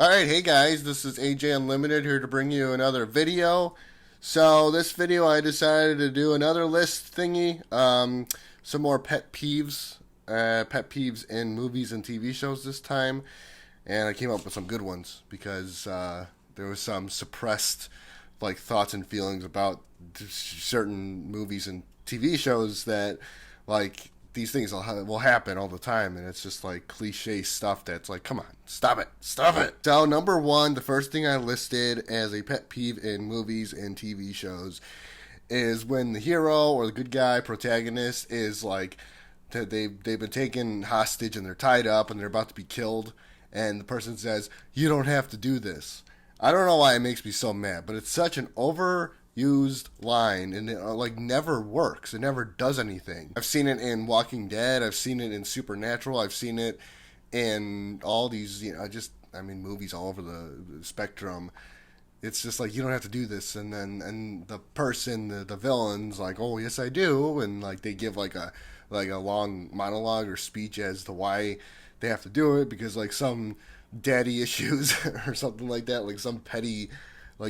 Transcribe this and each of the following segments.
Alright, hey guys, this is AJ Unlimited here to bring you another video. So, this video I decided to do another list thingy. Some more pet peeves in movies and TV shows this time. And I came up with some good ones because there was some suppressed thoughts and feelings about certain movies and TV shows that like these things will happen all the time, and it's just like cliche stuff that's like, come on, stop it. So number one, the first thing I listed as a pet peeve in movies and TV shows is when the hero or the good guy protagonist is like they've been taken hostage and they're tied up and they're about to be killed, and the person says, "You don't have to do this." I don't know why it makes me so mad, but it's such an overused line, and it never works. It never does anything. I've seen it in Walking Dead. I've seen it in Supernatural. I've seen it in all these, movies all over the spectrum. It's just like, you don't have to do this, and then the person, the villain's like, "Oh yes I do," and like they give like a long monologue or speech as to why they have to do it, because like some daddy issues or something like that, like some petty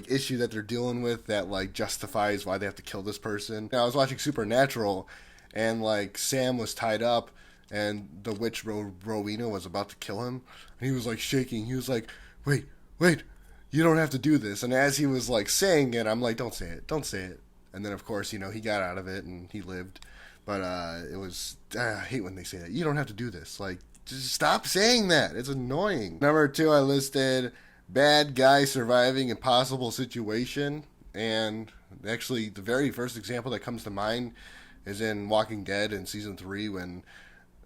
issue that they're dealing with that like justifies why they have to kill this person. Now I was watching Supernatural, and like Sam was tied up and the witch Rowena was about to kill him, and he was like shaking. He was like, wait, you don't have to do this. And as he was like saying it, I'm like, don't say it. And then of course, he got out of it and he lived. But it was, I hate when they say that. You don't have to do this. Like, just stop saying that. It's annoying. Number two, I listed bad guy surviving impossible situation. And actually, the very first example that comes to mind is in Walking Dead in season 3, when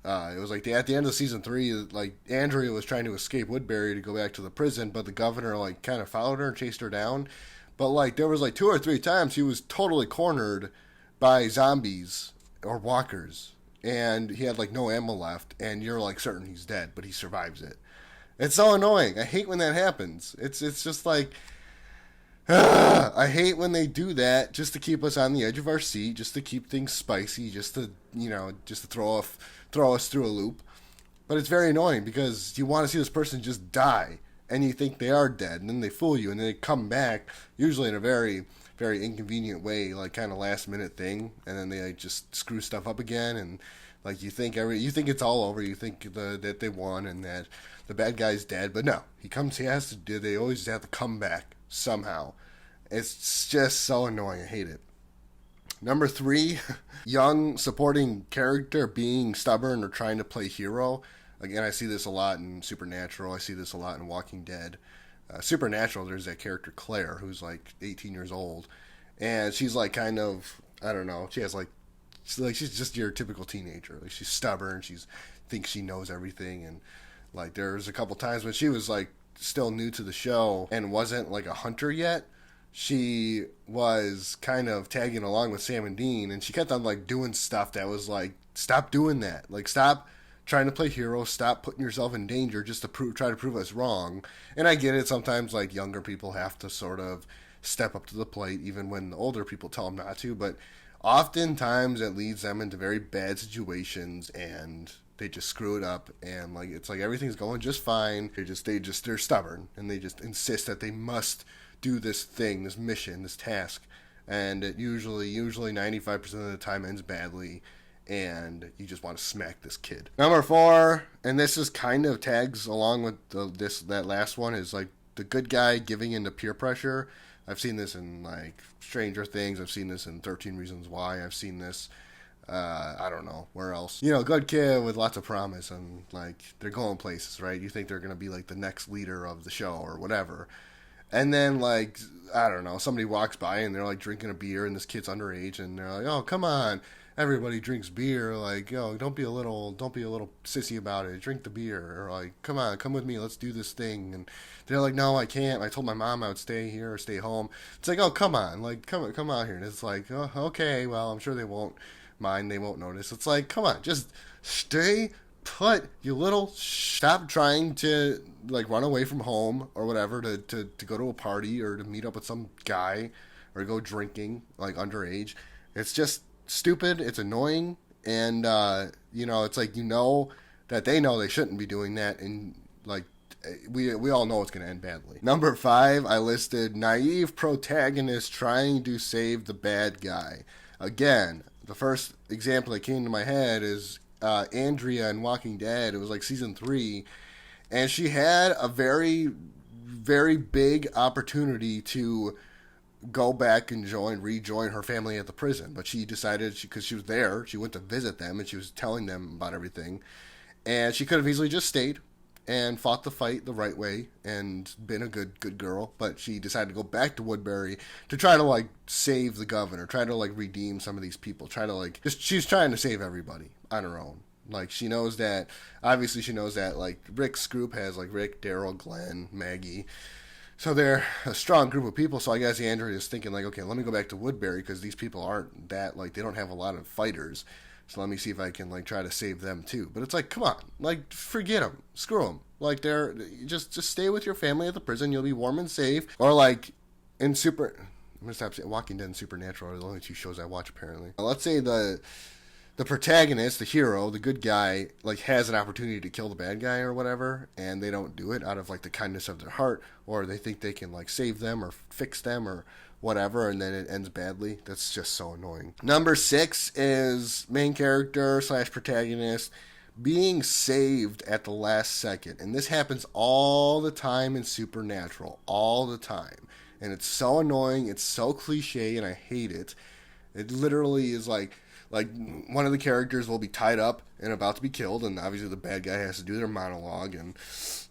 it was like at the end of season 3, like Andrea was trying to escape Woodbury to go back to the prison, but the governor like kind of followed her and chased her down. But like there was like 2 or 3 times he was totally cornered by zombies or walkers, and he had like no ammo left, and you're like certain he's dead, but he survives it. It's so annoying. I hate when that happens. It's just like I hate when they do that just to keep us on the edge of our seat, just to keep things spicy, just to throw us through a loop. But it's very annoying because you want to see this person just die, and you think they are dead, and then they fool you, and then they come back, usually in a very, very inconvenient way, like kind of last minute thing, and then they like just screw stuff up again, and like you think it's all over, you think that they won and that the bad guy's dead, but no, they always have to come back somehow. It's just so annoying. I hate it. Number 3, young supporting character being stubborn or trying to play hero. Again, I see this a lot in Supernatural. I see this a lot in Walking Dead. Supernatural, there's that character Claire who's like 18 years old, and she's like kind of, I don't know. She has she's just your typical teenager. Like she's stubborn. She's thinks she knows everything, and like there's a couple times when she was like still new to the show and wasn't like a hunter yet. She was kind of tagging along with Sam and Dean, and she kept on like doing stuff that was like, stop doing that. Like, stop trying to play hero. Stop putting yourself in danger just to try to prove us wrong. And I get it. Sometimes like younger people have to sort of step up to the plate, even when the older people tell them not to. But oftentimes it leads them into very bad situations, and they just screw it up, and like it's like everything's going just fine. They're stubborn, and they just insist that they must do this thing, this mission, this task, and it usually 95% of the time ends badly, and you just want to smack this kid. Number 4, and this is kind of tags along with that last one, is like the good guy giving in to peer pressure. I've seen this in like Stranger Things. I've seen this in 13 Reasons Why. I've seen this I don't know where else. Good kid with lots of promise, and like they're going places, right? You think they're gonna be like the next leader of the show or whatever. And then, like, I don't know, somebody walks by and they're like drinking a beer, and this kid's underage, and they're like, "Oh, come on, everybody drinks beer. Like, don't be a little sissy about it. Drink the beer." Or like, "Come on, come with me. Let's do this thing." And they're like, "No, I can't. I told my mom I would stay here or stay home." It's like, "Oh, come on, like, come out here." And it's like, "Oh, okay, well, I'm sure they won't mind. They won't notice." It's like, come on, just stay put, you little stop trying to like run away from home or whatever to go to a party or to meet up with some guy or go drinking like underage. It's just stupid. It's annoying, and it's like that they know they shouldn't be doing that, and like we all know it's going to end badly. Number 5, I listed naive protagonist trying to save the bad guy. Again, the first example that came to my head is Andrea in Walking Dead. It was like season 3, and she had a very, very big opportunity to go back and rejoin her family at the prison. But she decided, because she was there, she went to visit them and she was telling them about everything. And she could have easily just stayed and fought the fight the right way and been a good girl. But she decided to go back to Woodbury to try to, like, save the governor, try to, like, redeem some of these people, try to, like, she's trying to save everybody on her own. Like, she knows that, obviously she knows that, like, Rick's group has, like, Rick, Daryl, Glenn, Maggie. So they're a strong group of people. So I guess Andrea is thinking, like, okay, let me go back to Woodbury because these people aren't that, like, they don't have a lot of fighters. So let me see if I can, like, try to save them too. But it's like, come on, like, forget them, screw them. Like, they're just stay with your family at the prison. You'll be warm and safe. Or like in I'm gonna stop saying Walking Dead and Supernatural are the only 2 shows I watch apparently. Let's say the protagonist, the hero, the good guy, like, has an opportunity to kill the bad guy or whatever, and they don't do it out of, like, the kindness of their heart, or they think they can, like, save them or fix them or whatever, and then it ends badly. That's just so annoying. Number 6 is main character / protagonist being saved at the last second. And this happens all the time in Supernatural. All the time. And it's so annoying. It's so cliche, and I hate it. It literally is like one of the characters will be tied up and about to be killed, and obviously the bad guy has to do their monologue, and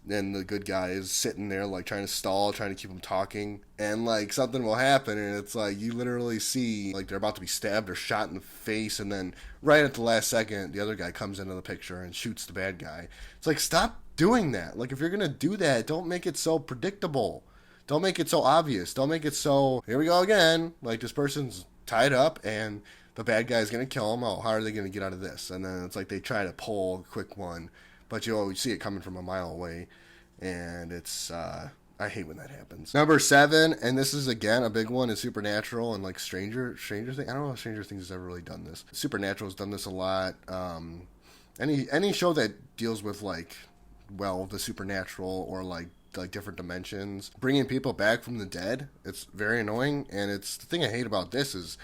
then the good guy is sitting there, like, trying to stall, trying to keep them talking, and, like, something will happen, and it's like you literally see, like, they're about to be stabbed or shot in the face, and then right at the last second the other guy comes into the picture and shoots the bad guy. It's like, stop doing that. Like, if you're gonna do that, don't make it so predictable. Don't make it so obvious. Don't make it so, here we go again, like, this person's tied up and the bad guy's going to kill him. Oh, how are they going to get out of this? And then it's like they try to pull a quick one, but you always see it coming from a mile away. And it's, I hate when that happens. Number 7, and this is, again, a big one, is Supernatural and, like, Stranger Things. I don't know if Stranger Things has ever really done this. Supernatural has done this a lot. Any show that deals with, like, well, the supernatural or, like different dimensions, bringing people back from the dead, it's very annoying. And it's the thing I hate about this is,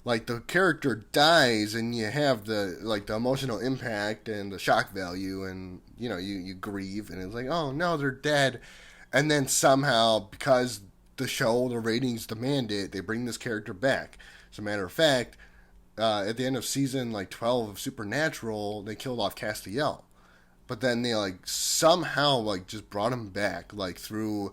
like, the character dies and you have the, like, the emotional impact and the shock value, and, you know, you grieve, and it's like, oh no, they're dead. And then somehow, because the ratings demand it, they bring this character back. As a matter of fact, at the end of season, like, 12 of Supernatural, they killed off Castiel. But then they, like, somehow, like, just brought him back, like, through...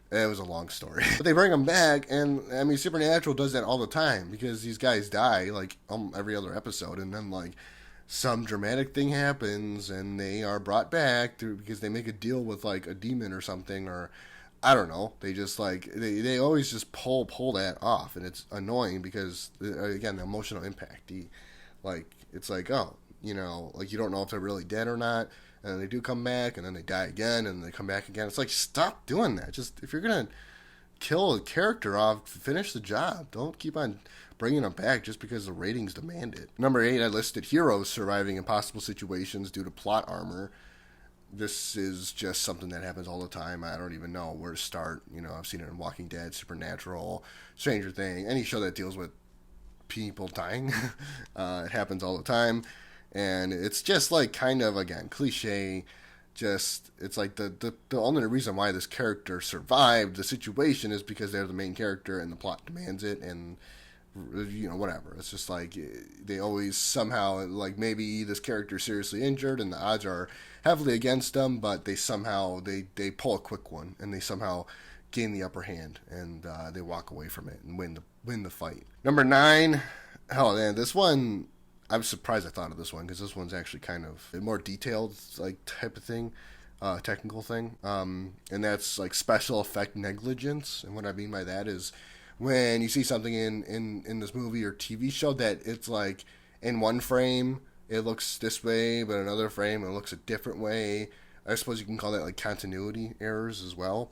It was a long story. But they bring them back, and, I mean, Supernatural does that all the time, because these guys die, like, every other episode, and then, like, some dramatic thing happens, and they are brought back because they make a deal with, like, a demon or something, or... I don't know. They just, like, they always just pull that off, and it's annoying because, again, the emotional impact. It's like, oh, you know, like, you don't know if they're really dead or not, and they do come back, and then they die again, and they come back again. It's like, stop doing that. Just, if you're gonna kill a character off, finish the job. Don't keep on bringing them back just because the ratings demand it. Number 8, I listed heroes surviving impossible situations due to plot armor. This is just something that happens all the time. I don't even know where to start. You know, I've seen it in Walking Dead, Supernatural, Stranger Things, any show that deals with people dying. It happens all the time. And it's just, like, kind of, again, cliche. Just, it's like the only reason why this character survived the situation is because they're the main character and the plot demands it, and, you know, whatever. It's just like they always somehow, like, maybe this character is seriously injured and the odds are heavily against them, but they somehow they pull a quick one and they somehow gain the upper hand, and they walk away from it and win the fight. Number 9, oh man, this one, I'm surprised I thought of this one because this one's actually kind of a more detailed, like, type of thing, technical thing, and that's, like, special effect negligence. And what I mean by that is when you see something in this movie or TV show that it's like in one frame it looks this way, but another frame it looks a different way. I suppose you can call that, like, continuity errors as well.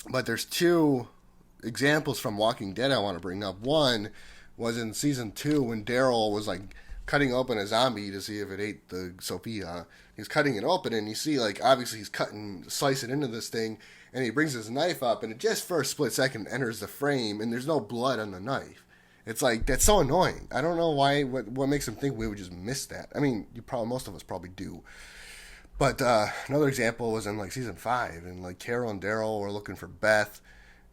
But there's 2 examples from Walking Dead I want to bring up. One was in season 2 when Daryl was, like, cutting open a zombie to see if it ate the Sophia. He's cutting it open, and you see, like, obviously he's slicing into this thing, and he brings his knife up, and it just for a split second enters the frame, and there's no blood on the knife. It's like, that's so annoying. I don't know why, what makes him think we would just miss that. I mean, most of us probably do. But another example was in, like, season 5, and, like, Carol and Daryl were looking for Beth,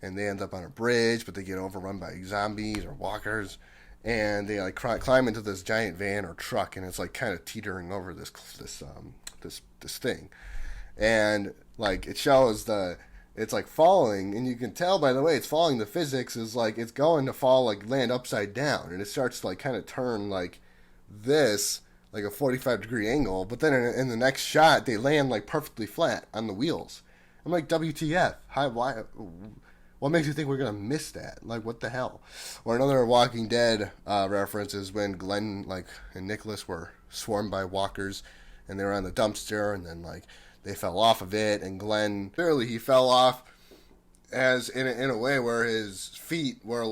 and they end up on a bridge, but they get overrun by zombies or walkers, and they like climb into this giant van or truck, and it's like kind of teetering over this thing, and like it shows it's like falling, and you can tell by the way it's falling, the physics is like it's going to fall, like land upside down, and it starts to like kind of turn like this, like a 45-degree angle, but then in the next shot they land like perfectly flat on the wheels. I'm like, WTF? Why? What makes you think we're going to miss that? Like, what the hell? Or another Walking Dead reference is when Glenn and Nicholas were swarmed by walkers, and they were on the dumpster, and then, like, they fell off of it, and Glenn, clearly he fell off as in a way where his feet were,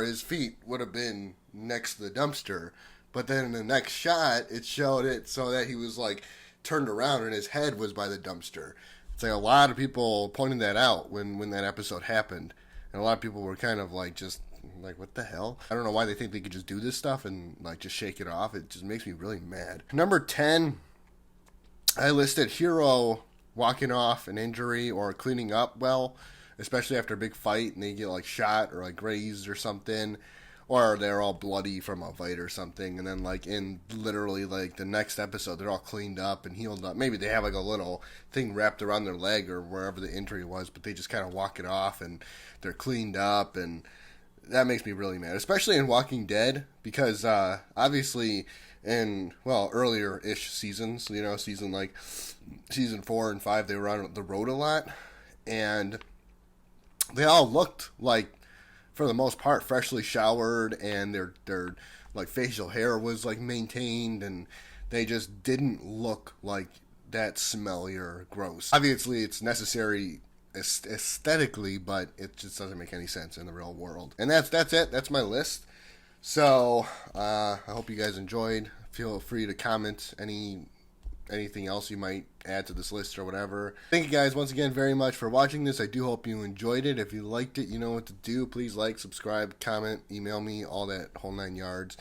his feet would have been next to the dumpster. But then in the next shot, it showed it so that he was, like, turned around, and his head was by the dumpster. It's like a lot of people pointed that out when that episode happened. And a lot of people were kind of like, just like, what the hell? I don't know why they think they could just do this stuff and like just shake it off. It just makes me really mad. Number 10, I listed Hero walking off an injury or cleaning up well, especially after a big fight and they get like shot or like grazed or something. Or they're all bloody from a fight or something, and then like in literally like the next episode, they're all cleaned up and healed up. Maybe they have like a little thing wrapped around their leg or wherever the injury was, but they just kind of walk it off and they're cleaned up, and that makes me really mad, especially in Walking Dead, because obviously in earlier-ish seasons, season 4 and 5, they were on the road a lot, and they all looked like, for the most part, freshly showered, and their like facial hair was like maintained, and they just didn't look like that smelly or gross. Obviously, it's necessary aesthetically, but it just doesn't make any sense in the real world. And that's it. That's my list. So I hope you guys enjoyed. Feel free to comment anything else you might add to this list or whatever. Thank you guys once again very much for watching this. I do hope you enjoyed it. If you liked it, you know what to do. Please like, subscribe, comment, email me, all that whole 9 yards.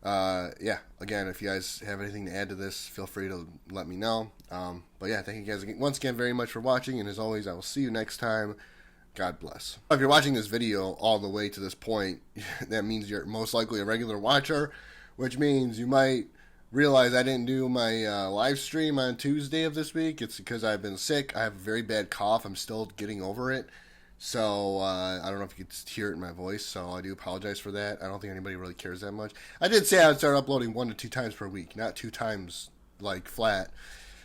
Again, if you guys have anything to add to this, feel free to let me know. But yeah, thank you guys once again very much for watching, and as always, I will see you next time. God bless. If you're watching this video all the way to this point, that means you're most likely a regular watcher, which means you might realize I didn't do my live stream on Tuesday of this week. It's because I've been sick. I have a very bad cough. I'm still getting over it. So I don't know if you could hear it in my voice, so I do apologize for that. I don't think anybody really cares that much. I did say I would start uploading 1 to 2 times per week, not 2 times like flat.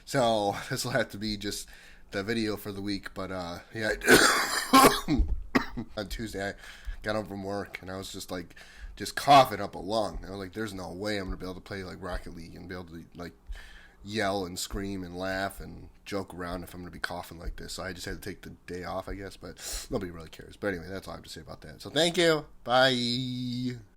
So this will have to be just the video for the week. But yeah, on Tuesday I got home from work and I was just coughing up a lung. I was like, there's no way I'm going to be able to play like Rocket League and be able to like yell and scream and laugh and joke around if I'm going to be coughing like this. So I just had to take the day off, I guess, but nobody really cares. But anyway, that's all I have to say about that. So thank you. Bye.